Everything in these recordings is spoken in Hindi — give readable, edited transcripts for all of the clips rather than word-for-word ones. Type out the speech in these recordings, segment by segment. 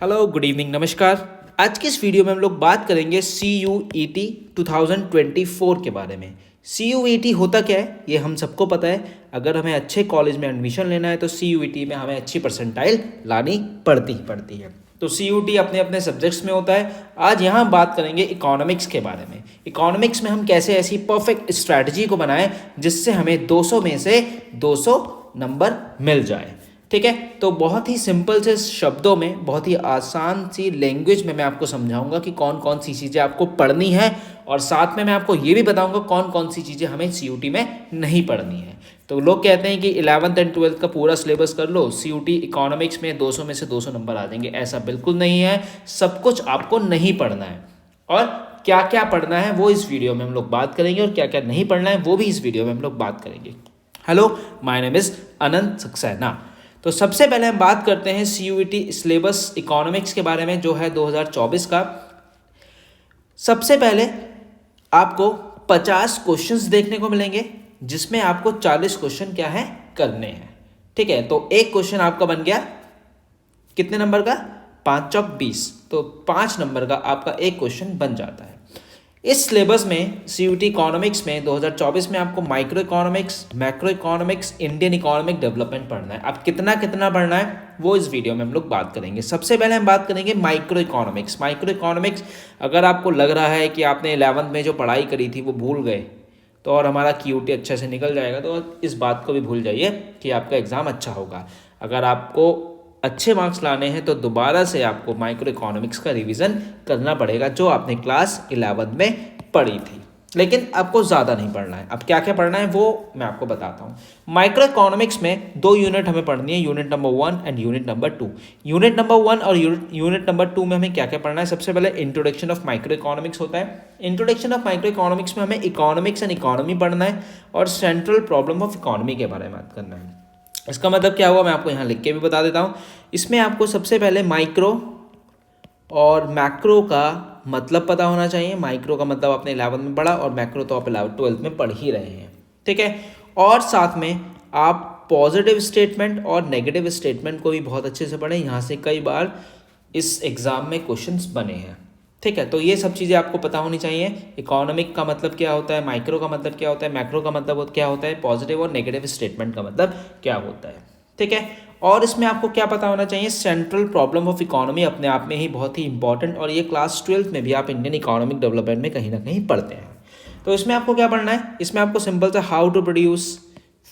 हेलो, गुड इवनिंग, नमस्कार। आज की इस वीडियो में हम लोग बात करेंगे CUET 2024 के बारे में। CUET होता क्या है ये हम सबको पता है। अगर हमें अच्छे कॉलेज में एडमिशन लेना है तो CUET में हमें अच्छी परसेंटाइल लानी पड़ती है। तो CUET अपने अपने सब्जेक्ट्स में होता है। आज यहाँ हम बात करेंगे इकोनॉमिक्स के बारे में। इकोनॉमिक्स में हम कैसे ऐसी परफेक्ट स्ट्रैटेजी को बनाएं जिससे हमें 200 में से 200 नंबर मिल जाए। ठीक है, तो बहुत ही सिंपल से शब्दों में, बहुत ही आसान सी लैंग्वेज में मैं आपको समझाऊंगा कि कौन कौन सी चीज़ें आपको पढ़नी है, और साथ में मैं आपको ये भी बताऊंगा कौन कौन सी चीज़ें हमें CUET में नहीं पढ़नी है। तो लोग कहते हैं कि 11th एंड 12th का पूरा सिलेबस कर लो, CUET इकोनॉमिक्स में 200 में से 200 नंबर आ जाएंगे। ऐसा बिल्कुल नहीं है। सब कुछ आपको नहीं पढ़ना है, और क्या क्या पढ़ना है वो इस वीडियो में हम लोग बात करेंगे, और क्या क्या नहीं पढ़ना है वो भी इस वीडियो में हम लोग बात करेंगे। हेलो, माय नेम इज़ अनंत सक्सेना। तो सबसे पहले हम बात करते हैं CUET सिलेबस इकोनॉमिक्स के बारे में, जो है 2024 का। सबसे पहले आपको 50 क्वेश्चंस देखने को मिलेंगे, जिसमें आपको 40 क्वेश्चन क्या है करने हैं। ठीक है, तो एक क्वेश्चन आपका बन गया कितने नंबर का? 5 चौक 20, तो 5 नंबर का आपका एक क्वेश्चन बन जाता है। इस सिलेबस में CUET इकोनॉमिक्स में 2024 में आपको micro economics, macro economics, Indian economic development पढ़ना है। अब कितना कितना पढ़ना है वो इस वीडियो में हम लोग बात करेंगे। सबसे पहले हम बात करेंगे माइक्रो इकोनॉमिक्स। माइक्रो इकोनॉमिक्स, अगर आपको लग रहा है कि आपने 11th में जो पढ़ाई करी थी वो भूल गए तो और हमारा CUET अच्छे से निकल जाएगा, तो इस बात को भी भूल जाइए कि आपका एग्ज़ाम अच्छा होगा। अगर आपको अच्छे मार्क्स लाने हैं तो दोबारा से आपको माइक्रो इकोनॉमिक्स का रिवीजन करना पड़ेगा, जो आपने क्लास 11 में पढ़ी थी। लेकिन आपको ज़्यादा नहीं पढ़ना है। अब क्या क्या पढ़ना है वो मैं आपको बताता हूँ। माइक्रो इकोनॉमिक्स में 2 यूनिट हमें पढ़नी है, unit number 1 and unit number 2। Unit number 1 और यूनिट नंबर 2 में हमें क्या क्या पढ़ना है? सबसे पहले इंट्रोडक्शन ऑफ माइक्रो इकोनॉमिक्स होता है। इंट्रोडक्शन ऑफ माइक्रो इकोनॉमिक्स में हमें इकोनॉमिक्स एंड इकोनॉमी पढ़ना है, और सेंट्रल प्रॉब्लम ऑफ इकोनॉमी के बारे में बात करना है। इसका मतलब क्या हुआ मैं आपको यहाँ लिख के भी बता देता हूँ। इसमें आपको सबसे पहले माइक्रो और मैक्रो का मतलब पता होना चाहिए। माइक्रो का मतलब आपने 11 में पढ़ा, और मैक्रो तो आप 12th में पढ़ ही रहे हैं। ठीक है, और साथ में आप पॉजिटिव स्टेटमेंट और नेगेटिव स्टेटमेंट को भी बहुत अच्छे से पढ़ें। यहाँ से कई बार इस एग्ज़ाम में क्वेश्चंस बने हैं। ठीक है, तो ये सब चीज़ें आपको पता होनी चाहिए। इकोनॉमिक का मतलब क्या होता है, माइक्रो का मतलब क्या होता है, मैक्रो का मतलब क्या होता है, पॉजिटिव और नेगेटिव स्टेटमेंट का मतलब क्या होता है। ठीक है, और इसमें आपको क्या पता होना चाहिए? सेंट्रल प्रॉब्लम ऑफ इकोनॉमी अपने आप में ही बहुत ही इंपॉर्टेंट, और ये क्लास 12th में भी आप इंडियन इकोनॉमिक डेवलपमेंट में कहीं ना कहीं पढ़ते हैं। तो इसमें आपको क्या पढ़ना है? इसमें आपको सिंपल सा how to produce,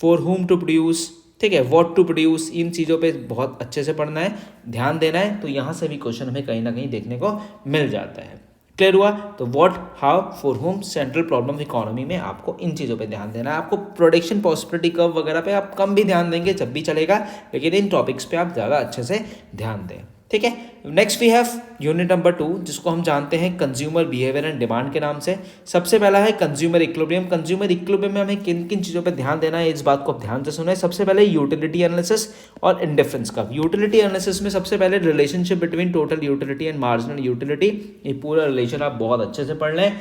for whom to produce, ठीक है, व्हाट टू प्रोड्यूस, इन चीज़ों पे बहुत अच्छे से पढ़ना है, ध्यान देना है। तो यहाँ से भी क्वेश्चन हमें कहीं ना कहीं देखने को मिल जाता है। क्लियर हुआ? तो what, how, for home, central problem economy में आपको इन चीज़ों पे ध्यान देना है। आपको प्रोडक्शन पॉसिबिलिटी कर्व वगैरह पे आप कम भी ध्यान देंगे जब भी चलेगा, लेकिन इन टॉपिक्स पे आप ज़्यादा अच्छे से ध्यान दें। ठीक है, next we have unit number 2, जिसको हम जानते हैं कंज्यूमर बिहेवियर एंड डिमांड के नाम से। सबसे पहला है कंज्यूमर इक्विलिब्रियम। कंज्यूमर इक्विलिब्रियम में हमें किन किन चीज़ों पे ध्यान देना है, इस बात को आप ध्यान से सुने। सबसे पहले यूटिलिटी एनालिसिस और इंडिफरेंस कर्व। यूटिलिटी एनालिसिस में सबसे पहले relationship between total utility and marginal utility, ये पूरा रिलेशन आप बहुत अच्छे से पढ़ लें।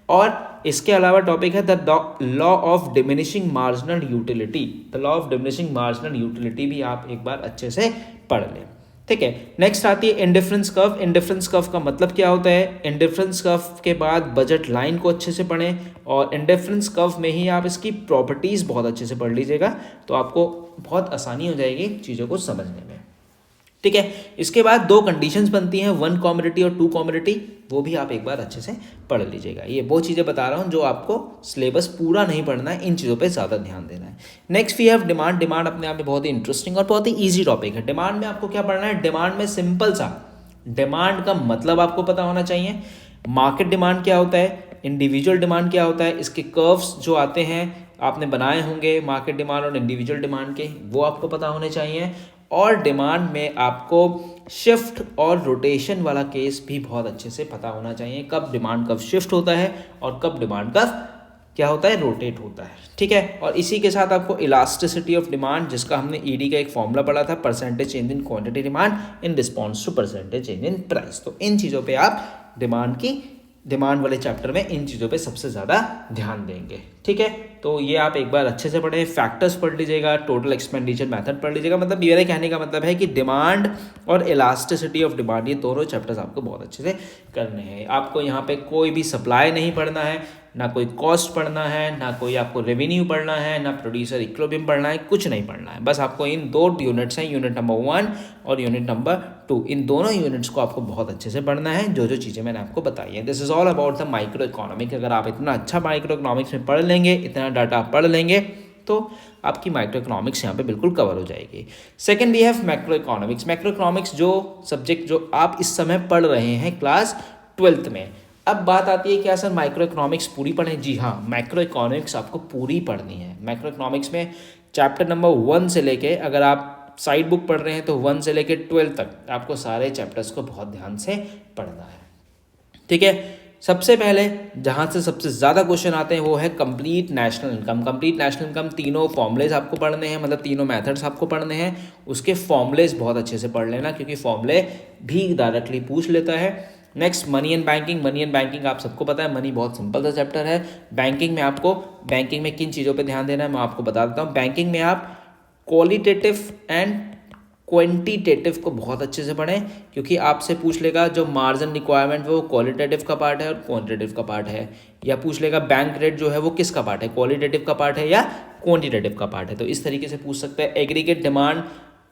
और इसके अलावा टॉपिक है the law of diminishing marginal utility. The law of diminishing marginal utility भी आप एक बार अच्छे से पढ़ लें। ठीक है, नेक्स्ट आती है इंडिफरेंस कर्व। इंडिफरेंस कर्व का मतलब क्या होता है? इंडिफरेंस कर्व के बाद बजट लाइन को अच्छे से पढ़ें, और इंडिफरेंस कर्व में ही आप इसकी प्रॉपर्टीज़ बहुत अच्छे से पढ़ लीजिएगा, तो आपको बहुत आसानी हो जाएगी चीज़ों को समझने में। ठीक है, इसके बाद 2 कंडीशंस बनती हैं, 1 कॉमोडिटी और 2 कॉमोडिटी, वो भी आप एक बार अच्छे से पढ़ लीजिएगा। ये वो चीज़ें बता रहा हूँ जो आपको सिलेबस पूरा नहीं पढ़ना है, इन चीज़ों पे ज़्यादा ध्यान देना है। Next we have demand. Demand अपने आप में बहुत ही इंटरेस्टिंग और बहुत ही ईजी टॉपिक है। डिमांड में आपको क्या पढ़ना है? डिमांड में सिंपल सा डिमांड का मतलब आपको पता होना चाहिए। मार्केट डिमांड क्या होता है, इंडिविजुअल डिमांड क्या होता है, इसके कर्व्स जो आते हैं आपने बनाए होंगे मार्केट डिमांड और इंडिविजुअल डिमांड के, वो आपको पता होने चाहिए। और डिमांड में आपको शिफ्ट और रोटेशन वाला केस भी बहुत अच्छे से पता होना चाहिए। कब डिमांड कब शिफ्ट होता है और कब डिमांड कब क्या होता है, रोटेट होता है। ठीक है, और इसी के साथ आपको इलास्टिसिटी ऑफ डिमांड, जिसका हमने ईडी का एक फॉर्मूला पढ़ा था, percentage change in quantity demand in response to percentage change in price. तो इन चीज़ों पे आप डिमांड की डिमांड वाले चैप्टर में इन चीज़ों पे सबसे ज़्यादा ध्यान देंगे। ठीक है, तो ये आप एक बार अच्छे से पढ़ें, फैक्टर्स पढ़ लीजिएगा, टोटल एक्सपेंडिचर मेथड पढ़ लीजिएगा। मतलब मेरे कहने का मतलब है कि डिमांड और इलास्टिसिटी ऑफ डिमांड, ये दोनों चैप्टर्स आपको बहुत अच्छे से करने हैं। आपको यहाँ पे कोई भी सप्लाई नहीं पढ़ना है, ना कोई कॉस्ट पढ़ना है, ना कोई आपको रेवेन्यू पढ़ना है, ना प्रोड्यूसर इक्विलिब्रियम पढ़ना है, कुछ नहीं पढ़ना है। बस आपको इन दो यूनिट्स हैं, यूनिट नंबर 1 और यूनिट नंबर 2, इन दोनों यूनिट्स को आपको बहुत अच्छे से पढ़ना है, जो जो चीज़ें मैंने आपको बताई हैं। This is all about the micro economic. अगर आप इतना अच्छा माइक्रो इकोनॉमिक्स में पढ़ लेंगे, इतना डाटा पढ़ लेंगे, तो आपकी माइक्रो इकोनॉमिक्स यहाँ पे बिल्कुल कवर हो जाएगी। Second we have macro economics. Macro economics जो सब्जेक्ट जो आप इस समय पढ़ रहे हैं क्लास 12th में। अब बात आती है क्या सर माइक्रो इकोनॉमिक्स पूरी पढ़ें? जी हाँ, माइक्रो इकोनॉमिक्स आपको पूरी पढ़नी है। माइक्रो इकोनॉमिक्स में चैप्टर नंबर 1 से लेके, अगर आप साइड बुक पढ़ रहे हैं तो 1 से लेके 12 तक आपको सारे चैप्टर्स को बहुत ध्यान से पढ़ना है। ठीक है, सबसे पहले जहाँ से सबसे ज़्यादा क्वेश्चन आते हैं वो है complete national income. Complete national income तीनों फॉर्मूलेज आपको पढ़ने हैं, मतलब तीनों मेथड्स आपको पढ़ने हैं। उसके फॉर्मूलेज बहुत अच्छे से पढ़ लेना, क्योंकि फॉर्मूले भी डायरेक्टली पूछ लेता है। Next money and banking. Money and banking आप सबको पता है, मनी बहुत सिंपल सा चैप्टर है। बैंकिंग में आपको बैंकिंग में किन चीज़ों पे ध्यान देना है मैं आपको बता देता हूँ। बैंकिंग में आप क्वालिटेटिव एंड क्वांटिटेटिव को बहुत अच्छे से पढ़ें, क्योंकि आपसे पूछ लेगा जो मार्जिन रिक्वायरमेंट वो क्वालिटेटिव का पार्ट है और क्वांटिटेटिव का पार्ट है, या पूछ लेगा बैंक रेट जो है वो किसका पार्ट है, क्वालिटेटिव का पार्ट है या क्वांटिटेटिव का पार्ट है। तो इस तरीके से पूछ सकते हैं। एग्रीगेट डिमांड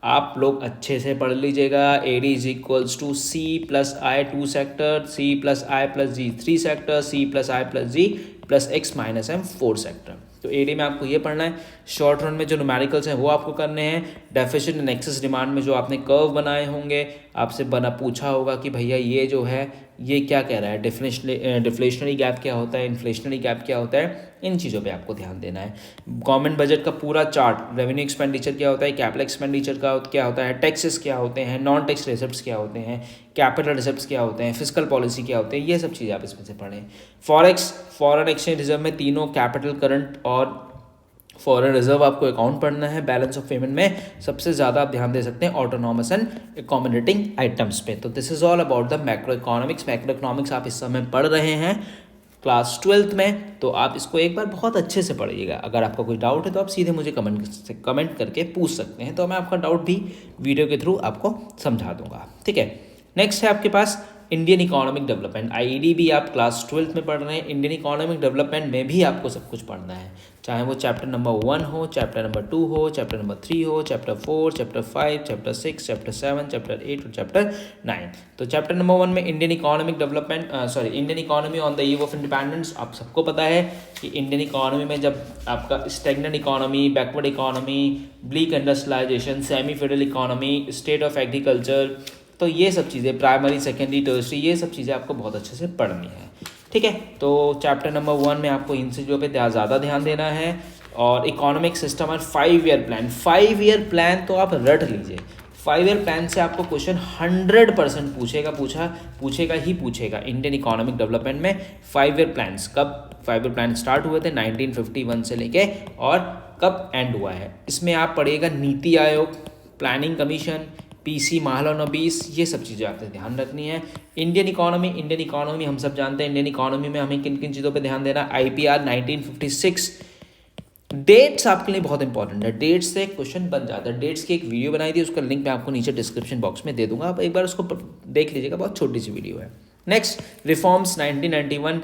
आप लोग अच्छे से पढ़ लीजिएगा। AD is equals to C plus I 2 sector, C plus I plus G 3 sector, C plus I plus G plus X minus M 4 sector. तो AD में आपको ये पढ़ना है। शॉर्ट रन में जो न्यूमेरिकल्स हैं वो आपको करने हैं। डेफिसिट एंड एक्सेस डिमांड में जो आपने कर्व बनाए होंगे, आपसे पूछा होगा कि भैया ये जो है ये क्या कह रहा है, डिफ्लेशनरी गैप क्या होता है, इन्फ्लेशनरी गैप क्या होता है, इन चीज़ों पे आपको ध्यान देना है। गवर्नमेंट बजट का पूरा चार्ट, रेवेन्यू एक्सपेंडिचर क्या होता है, कैपिटल एक्सपेंडिचर का क्या होता है, टैक्सेस क्या होते हैं, नॉन टैक्स रिसिप्ट्स क्या होते हैं, कैपिटल रिसिप्ट्स क्या होते हैं, फिस्कल पॉलिसी क्या होते हैं, ये सब चीज़ें आप इसमें से पढ़ें। फॉरेक्स, फॉरेन एक्सचेंज रिजर्व में तीनों कैपिटल, करंट और फॉरेन रिजर्व आपको अकाउंट पढ़ना है। बैलेंस ऑफ पेमेंट में सबसे ज़्यादा आप ध्यान दे सकते हैं ऑटोनॉमस एंड अकोमोडेटिंग आइटम्स पे। तो this is all about the macro economics. Macro economics आप इस समय पढ़ रहे हैं क्लास 12th में, तो आप इसको एक बार बहुत अच्छे से पढ़िएगा। अगर आपका कोई डाउट है तो आप सीधे मुझे कमेंट करके पूछ सकते हैं, तो मैं आपका डाउट भी वीडियो के थ्रू आपको समझा दूंगा। ठीक है, नेक्स्ट है आपके पास इंडियन इकोनॉमिक डेवलपमेंट। IED भी आप क्लास 12th में पढ़ रहे हैं। इंडियन इकोनॉमिक डेवलपमेंट में भी आपको सब कुछ पढ़ना है, चाहे वो चैप्टर नंबर 1 हो, चैप्टर नंबर 2 हो, चैप्टर नंबर 3 हो, chapter 4, chapter 5, chapter 6, chapter 7, chapter 8 और चैप्टर 9। तो चैप्टर नंबर 1 में Indian economic development Indian economy on the eve of independence. आप सबको पता है कि इंडियन इकोनॉमी में जब आपका stagnant economy, backward economy, bleak industrialisation, semi federal economy, state of agriculture, तो ये सब चीज़ें प्राइमरी, सेकेंडरी, टर्सरी, ये सब चीज़ें आपको बहुत अच्छे से पढ़नी है। ठीक है, तो चैप्टर नंबर 1 में आपको इन चीज़ों पे ज़्यादा ध्यान देना है। और इकोनॉमिक सिस्टम और 5 ईयर प्लान, 5 ईयर प्लान तो आप रट लीजिए। 5 ईयर प्लान से आपको क्वेश्चन 100% पूछेगा ही पूछेगा। इंडियन इकोनॉमिक डेवलपमेंट में 5 ईयर प्लान्स, कब 5 ईयर प्लान स्टार्ट हुए थे 1951 से लेके, और कब एंड हुआ है, इसमें आप पढ़िएगा NITI Aayog, planning commission, PC Mahalanobis, ये सब चीज़ें आपसे ध्यान रखनी है। इंडियन इकोनॉमी हम सब जानते हैं। इंडियन इकोनॉमी में हमें किन किन चीज़ों पे ध्यान देना, IPR 1956। डेट्स आपके लिए बहुत इंपॉर्टेंट है, डेट्स से क्वेश्चन बन जाता है। डेट्स की एक वीडियो बनाई थी, उसका लिंक मैं आपको नीचे डिस्क्रिप्शन बॉक्स में दे दूंगा, आप एक बार उसको देख लीजिएगा, बहुत छोटी सी वीडियो है। Next, reforms 1991,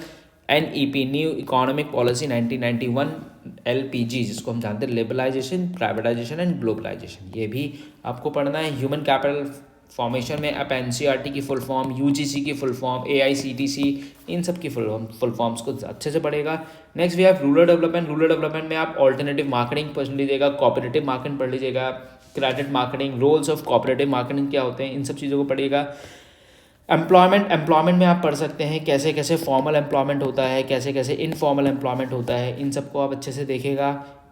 NEP new economic policy 1991, LPG जिसको हम जानते हैं लिबरलाइजेशन, प्राइवेटाइजेशन एंड ग्लोबलाइजेशन, ये भी आपको पढ़ना है। ह्यूमन कैपिटल फॉर्मेशन में आप NCERT की फुल फॉर्म, UGC की फुल फॉर्म, AICTC, इन सब की फुल फॉर्म्स को अच्छे से पढ़ेगा। Next we have rural development. Rural development में आप ऑल्टरनेटिव मार्केटिंग पढ़ लीजिएगा, कोऑपरेटिव मार्केटिंग पढ़ लीजिएगा, credit marketing, roles of cooperative marketing क्या होते हैं, इन सब चीज़ों को पढ़िएगा। एम्प्लॉयमेंट में आप पढ़ सकते हैं कैसे कैसे फॉर्मल एम्प्लॉयमेंट होता है, कैसे कैसे इनफॉर्मल एम्प्लॉयमेंट होता है, इन सबको आप अच्छे से देखिएगा।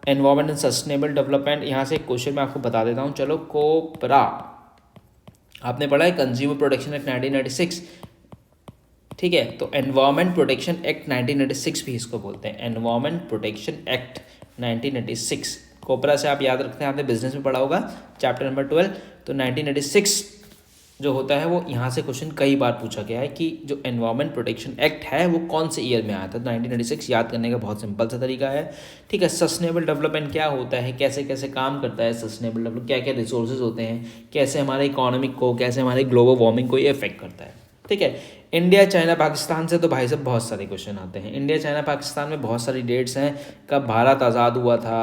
एनवायरमेंट एंड सस्टेनेबल डेवलपमेंट, यहाँ से एक क्वेश्चन मैं आपको बता देता हूँ। चलो, कोपरा आपने पढ़ा है, कंज्यूमर प्रोटेक्शन एक्ट 1996, ठीक है। तो एनवायरमेंट प्रोटेक्शन एक्ट 1996 भी इसको बोलते हैं, एनवायरमेंट प्रोटेक्शन एक्ट 1996। कोपरा से आप याद रखते हैं, आपने बिजनेस में पढ़ा होगा चैप्टर नंबर 12। तो 1996 जो होता है वो यहाँ से क्वेश्चन कई बार पूछा गया है कि जो एनवायरमेंट प्रोटेक्शन एक्ट है वो कौन से ईयर में आया था। 1996 याद करने का बहुत सिंपल सा तरीका है। ठीक है, सस्टेनेबल डेवलपमेंट क्या होता है, कैसे कैसे काम करता है सस्टेनेबल डेवलपमेंट, क्या क्या रिसोर्सेज होते हैं, कैसे हमारे इकोनॉमिक को, कैसे हमारे ग्लोबल वार्मिंग को ये इफेक्ट करता है। ठीक है, इंडिया चाइना पाकिस्तान से तो भाई साहब बहुत सारे क्वेश्चन आते हैं। इंडिया चाइना पाकिस्तान में बहुत सारी डेट्स हैं, कब भारत आज़ाद हुआ था,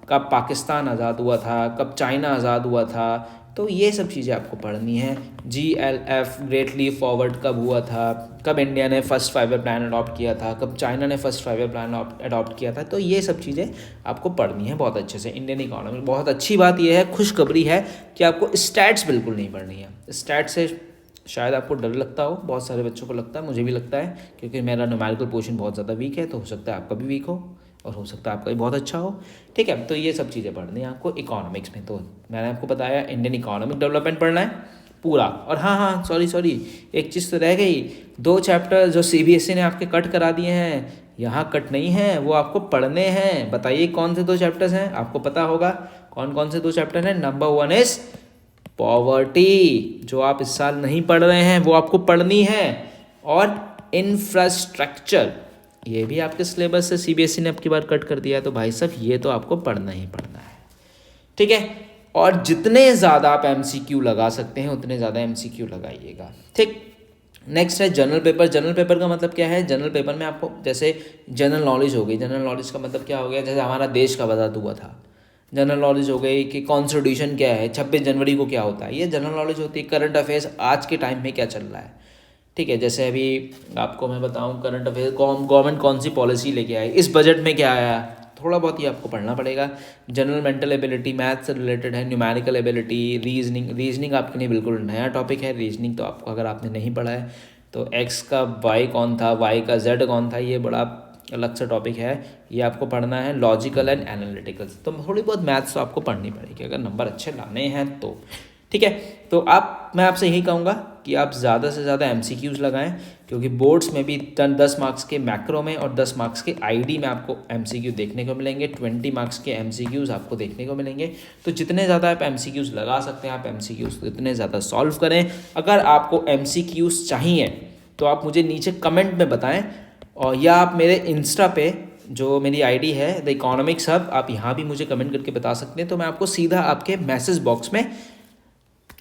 कब पाकिस्तान आज़ाद हुआ था, कब चाइना आज़ाद हुआ था, तो ये सब चीज़ें आपको पढ़नी है। GLF ग्रेट लीप फॉरवर्ड कब हुआ था, कब इंडिया ने फर्स्ट 5 ईयर प्लान अडॉप्ट किया था, कब चाइना ने फर्स्ट 5 ईयर प्लान अडॉप्ट किया था, तो ये सब चीज़ें आपको पढ़नी है बहुत अच्छे से। इंडियन इकोनॉमी, बहुत अच्छी बात यह है, खुशखबरी है कि आपको स्टैट्स बिल्कुल नहीं पढ़नी है। स्टैट्स से शायद आपको डर लगता हो, बहुत सारे बच्चों को लगता है, मुझे भी लगता है, क्योंकि मेरा न्यूमेरिकल पोर्शन बहुत ज़्यादा वीक है, तो हो सकता है आपका भी वीक हो और हो सकता है आपका भी बहुत अच्छा हो। ठीक है, तो ये सब चीज़ें पढ़नी है आपको इकोनॉमिक्स में। तो मैंने आपको बताया इंडियन इकोनॉमिक डेवलपमेंट पढ़ना है पूरा। और हाँ, सॉरी, एक चीज़ तो रह गई, 2 चैप्टर जो CBSE ने आपके कट करा दिए हैं, यहाँ कट नहीं है, वो आपको पढ़ने हैं। बताइए कौन से 2 चैप्टर्स हैं, आपको पता होगा कौन कौन से 2 चैप्टर हैं। नंबर 1 इज़ पॉवर्टी, जो आप इस साल नहीं पढ़ रहे हैं वो आपको पढ़नी है, और इंफ्रास्ट्रक्चर, ये भी आपके सिलेबस से CBSE ने अब की बार कट कर दिया है, तो भाई साहब ये तो आपको पढ़ना ही पढ़ना है। ठीक है, और जितने ज़्यादा आप MCQ लगा सकते हैं उतने ज़्यादा MCQ लगाइएगा। ठीक, नेक्स्ट है जनरल पेपर। जनरल पेपर का मतलब क्या है, जनरल पेपर में आपको जैसे जनरल नॉलेज हो गई। जनरल नॉलेज का मतलब क्या हो गया, जैसे हमारा देश का आज़ाद हुआ था, जनरल नॉलेज हो गई कि कॉन्स्टिट्यूशन क्या है, 26 जनवरी को क्या होता है, ये जनरल नॉलेज होती है। करंट अफेयर्स, आज के टाइम में क्या चल रहा है। ठीक है, जैसे अभी आपको मैं बताऊं करंट अफेयर, गवर्नमेंट कौन सी पॉलिसी लेके आई, इस बजट में क्या आया, थोड़ा बहुत ही आपको पढ़ना पड़ेगा। जनरल मेंटल एबिलिटी मैथ से रिलेटेड है, न्यूमेरिकल एबिलिटी, रीजनिंग आपके लिए बिल्कुल नया टॉपिक है। रीजनिंग तो आपको, अगर आपने नहीं पढ़ा है तो एक्स का वाई कौन था, वाई का जेड कौन था, ये बड़ा अलग सा टॉपिक है, ये आपको पढ़ना है। लॉजिकल एंड एनालिटिकल, तो थोड़ी बहुत मैथ्स तो आपको पढ़नी पड़ेगी अगर नंबर अच्छे लाने हैं तो। ठीक है, तो मैं आपसे यही कहूँगा कि आप ज़्यादा से ज़्यादा MCQs लगाएं, क्योंकि बोर्ड्स में भी 10 मार्क्स के मैक्रो में और 10 मार्क्स के ID में आपको MCQ देखने को मिलेंगे, 20 मार्क्स के MCQs आपको देखने को मिलेंगे। तो जितने ज़्यादा आप MCQs लगा सकते हैं, आप MCQs इतने ज़्यादा सॉल्व करें। अगर आपको MCQs चाहिए तो आप मुझे नीचे कमेंट में बताएं, और या आप मेरे इंस्टा पे जो मेरी ID है द इकोनॉमिक्स हब, आप यहाँ भी मुझे कमेंट करके बता सकते हैं, तो मैं आपको सीधा आपके मैसेज बॉक्स में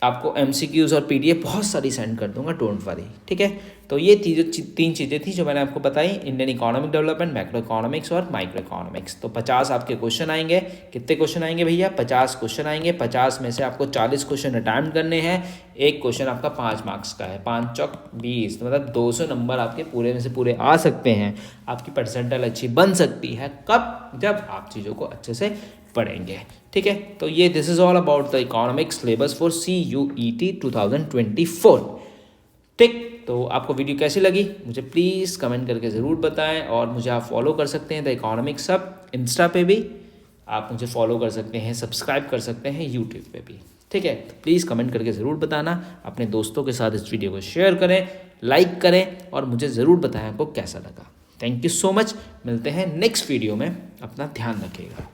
आपको MCQs और PDF बहुत सारी सेंड कर दूंगा, डोंट वरी। ठीक है, तो ये 3 चीज़ें थी जो मैंने आपको बताई, Indian economic development, macro economics और माइक्रो इकोनॉमिक्स। तो 50 आपके क्वेश्चन आएंगे। कितने क्वेश्चन आएंगे भैया, 50 क्वेश्चन आएंगे। 50 में से आपको 40 क्वेश्चन अटैम्प्ट करने हैं। एक क्वेश्चन आपका 5 मार्क्स का है, 5 चौक 20, तो मतलब 200 नंबर आपके पूरे में से पूरे आ सकते हैं। आपकी परसेंटाइल अच्छी बन सकती है, कब, जब आप चीज़ों को अच्छे से पढ़ेंगे। ठीक है, तो ये this is all about the economics syllabus for CUET 2024। ठीक, तो आपको वीडियो कैसी लगी मुझे प्लीज़ कमेंट करके ज़रूर बताएं, और मुझे आप फॉलो कर सकते हैं द इकोनॉमिक्स हब, इंस्टा पे भी आप मुझे फॉलो कर सकते हैं, सब्सक्राइब कर सकते हैं यूट्यूब पे भी। ठीक है, तो प्लीज़ कमेंट करके ज़रूर बताना, अपने दोस्तों के साथ इस वीडियो को शेयर करें, लाइक करें, और मुझे ज़रूर बताएं आपको कैसा लगा। थैंक यू सो मच, मिलते हैं नेक्स्ट वीडियो में, अपना ध्यान रखिएगा।